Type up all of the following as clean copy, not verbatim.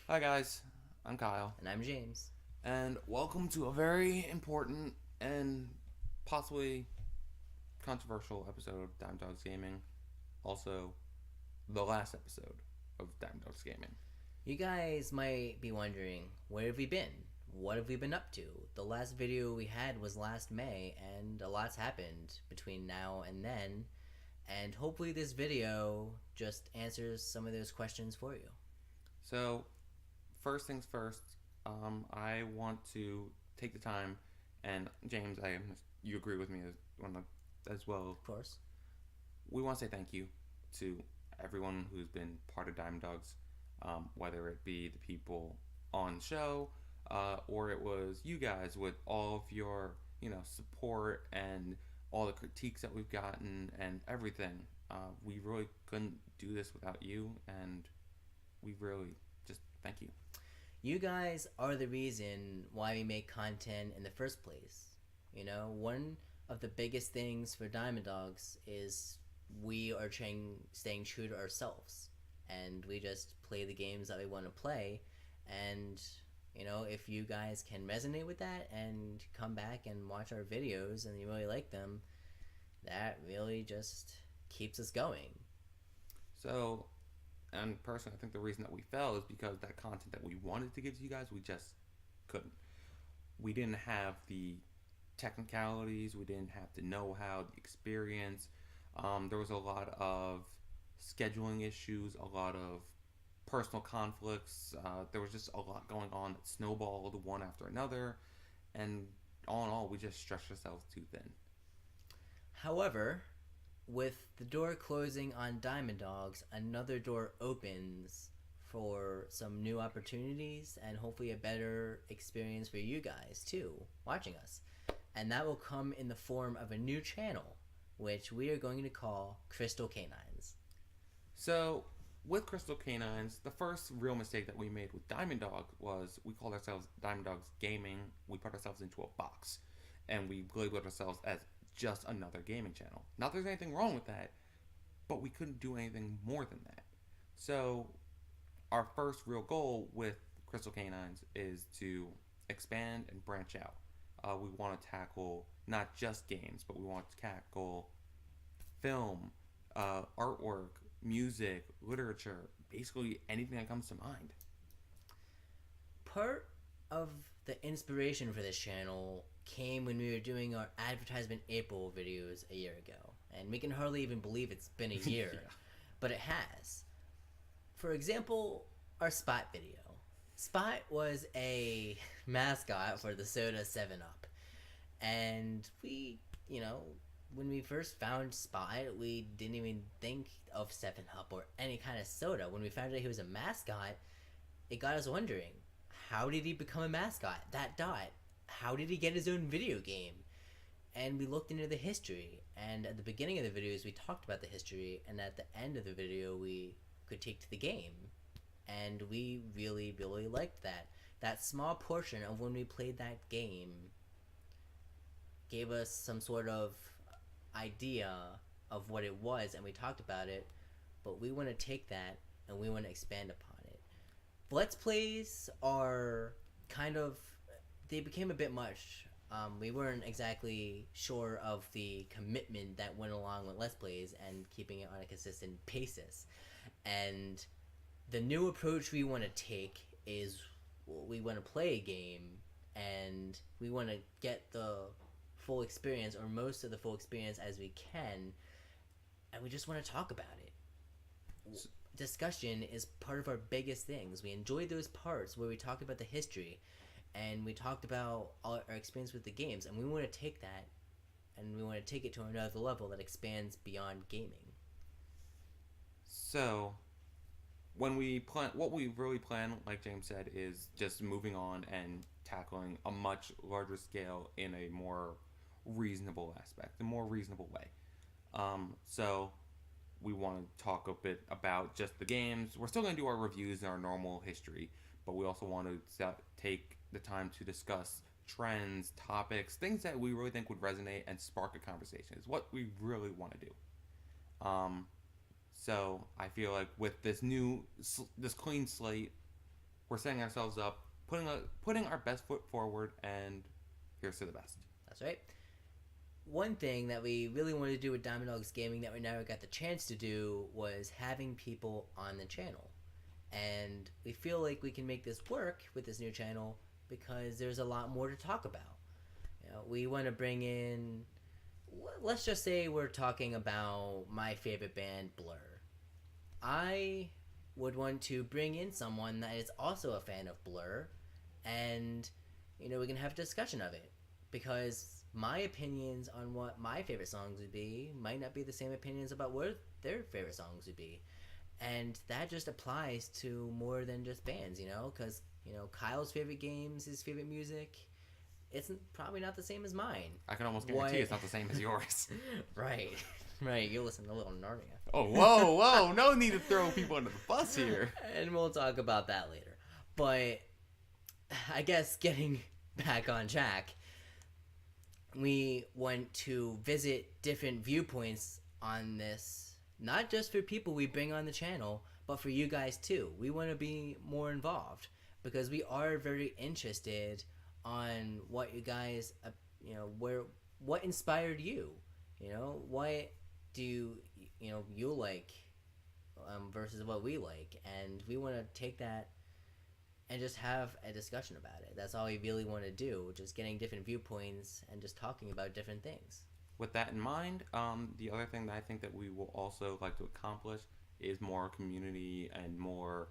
Hi guys, I'm Kyle, And I'm James. and welcome to a very important and possibly controversial episode of Dime Dogs Gaming. Also, the last episode of Dime Dogs Gaming. You guys might be wondering, where have we been? What have we been up to? The last video we had was last May, and a lot's happened between now and then. And hopefully, this video just answers some of those questions for you. So, first things first, I want to take the time, and James, you agree with me as well. Of course. We want to say thank you to everyone who's been part of Diamond Dogs, whether it be the people on the show, or it was you guys with all of your support and all the critiques that we've gotten and everything. We really couldn't do this without you, and we really just thank you. You guys are the reason why we make content in the first place. One of the biggest things for Diamond Dogs is we are staying true to ourselves, and we just play the games that we want to play. And if you guys can resonate with that and come back and watch our videos and you really like them, that really just keeps us going. So, and personally, I think the reason that we fell is because that content that we wanted to give to you guys, we just couldn't. We didn't have the technicalities, we didn't have the know how, the experience. There was a lot of scheduling issues, a lot of personal conflicts. There was just a lot going on that snowballed one after another. And all in all, we just stretched ourselves too thin. However, with the door closing on Diamond Dogs, another door opens for some new opportunities and hopefully a better experience for you guys too, watching us. And that will come in the form of a new channel, which we are going to call Crystal Canines. So, with Crystal Canines, the first real mistake that we made with Diamond Dog was we called ourselves Diamond Dogs Gaming. We put ourselves into a box, and we labeled ourselves as just another gaming channel. Not that there's anything wrong with that, but we couldn't do anything more than that. So, our first real goal with Crystal Canines is to expand and branch out. We want to tackle not just games, but we want to tackle film, artwork, music, literature, basically anything that comes to mind. Part of the inspiration for this channel came when we were doing our advertisement April videos a year ago. And we can hardly even believe it's been a year, Yeah. but it has. For example, our Spot video. Spot was a mascot for the soda 7 Up. And when we first found Spot, we didn't even think of 7 Up or any kind of soda. When we found out he was a mascot, it got us wondering, how did he become a mascot? That dot. How did he get his own video game? And we looked into the history. And at the beginning of the videos, we talked about the history. And at the end of the video, we could take to the game. And we really, really liked that. That small portion of when we played that game gave us some sort of idea of what it was, and we talked about it. But we want to take that and we want to expand upon it. Let's plays are kind of, they became a bit much. We weren't exactly sure of the commitment that went along with Let's Plays and keeping it on a consistent basis. And the new approach we want to take is, we want to play a game and we want to get the full experience, or most of the full experience as we can, and we just want to talk about it. Discussion is part of our biggest things. We enjoyed those parts where we talked about the history and we talked about our experience with the games, and we want to take that and we want to take it to another level that expands beyond gaming. So, when we plan, what we really plan, like James said, is just moving on and tackling a much larger scale in a more reasonable aspect, a more reasonable way. So we want to talk a bit about just the games. We're still going to do our reviews and our normal history, but we also want to take the time to discuss trends, topics, things that we really think would resonate and spark a conversation. Is what we really want to do. Um, so I feel like with this clean slate, we're setting ourselves up, putting our best foot forward, and here's to the best. That's right. One thing that we really wanted to do with Diamond Dogs Gaming that we never got the chance to do was having people on the channel. And we feel like we can make this work with this new channel because there's a lot more to talk about. You know, we want to bring in, let's just say we're talking about my favorite band, Blur. I would want to bring in someone that is also a fan of Blur, and we can have a discussion of it, because my opinions on what my favorite songs would be might not be the same opinions about what their favorite songs would be. And that just applies to more than just bands, because Kyle's favorite games, his favorite music, it's probably not the same as mine. I can almost guarantee it's not the same as yours. Right. You listen to Little Narnia. Oh, whoa, no need to throw people under the bus here. And we'll talk about that later. But I guess getting back on track, we want to visit different viewpoints on this, not just for people we bring on the channel, but for you guys too. We want to be more involved because we are very interested on what you guys, what inspired you, what do you like versus what we like, and we want to take that and just have a discussion about it. That's all we really want to do, just getting different viewpoints and just talking about different things. With that in mind, the other thing that I think that we will also like to accomplish is more community and more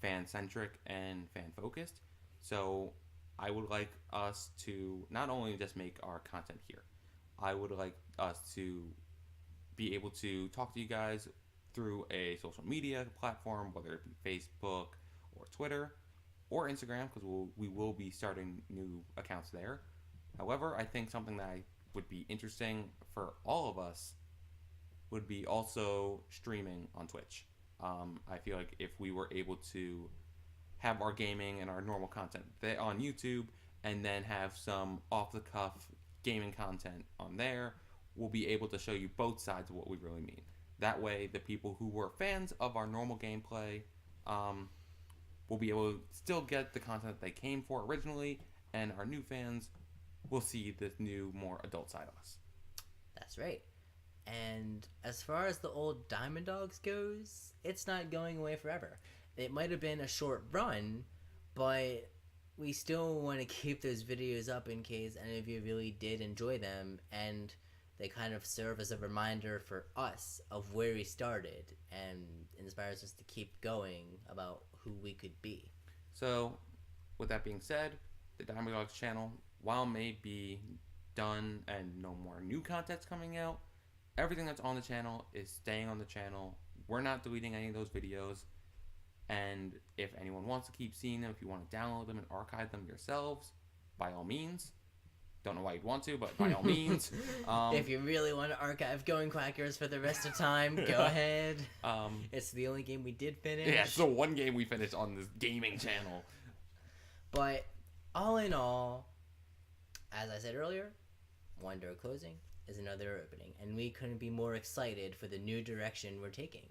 fan-centric and fan-focused. So I would like us to not only just make our content here, I would like us to be able to talk to you guys through a social media platform, whether it be Facebook or Twitter or Instagram, because we will be starting new accounts there. However, I think something that would be interesting for all of us would be also streaming on Twitch. I feel like if we were able to have our gaming and our normal content on YouTube and then have some off-the-cuff gaming content on there, we'll be able to show you both sides of what we really mean. That way, the people who were fans of our normal gameplay will be able to still get the content that they came for originally, and our new fans will see this new, more adult side of us. That's right. And as far as the old Diamond Dogs goes, it's not going away forever. It might have been a short run, but we still want to keep those videos up in case any of you really did enjoy them, and they kind of serve as a reminder for us of where we started and inspires us to keep going about who we could be. So, with that being said, the Diamond Dogs channel, while may be done and no more new content's coming out, everything that's on the channel is staying on the channel. We're not deleting any of those videos. And if anyone wants to keep seeing them, if you want to download them and archive them yourselves, by all means. Don't know why you'd want to, but by all means. If you really want to archive Going Quackers for the rest of time, go ahead. It's the only game we did finish. Yeah, it's the one game we finished on this gaming channel. But all in all, as I said earlier, one door closing is another opening. And we couldn't be more excited for the new direction we're taking.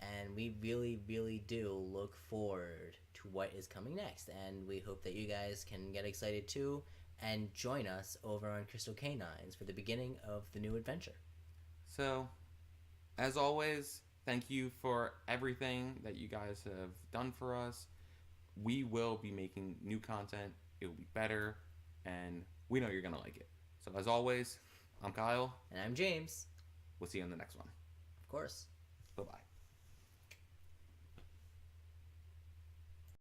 And we really, really do look forward to what is coming next. And we hope that you guys can get excited too and join us over on Crystal Canines for the beginning of the new adventure. So, as always, thank you for everything that you guys have done for us. We will be making new content. It will be better, and we know you're going to like it. So, as always, I'm Kyle. And I'm James. We'll see you in the next one. Of course. Bye-bye.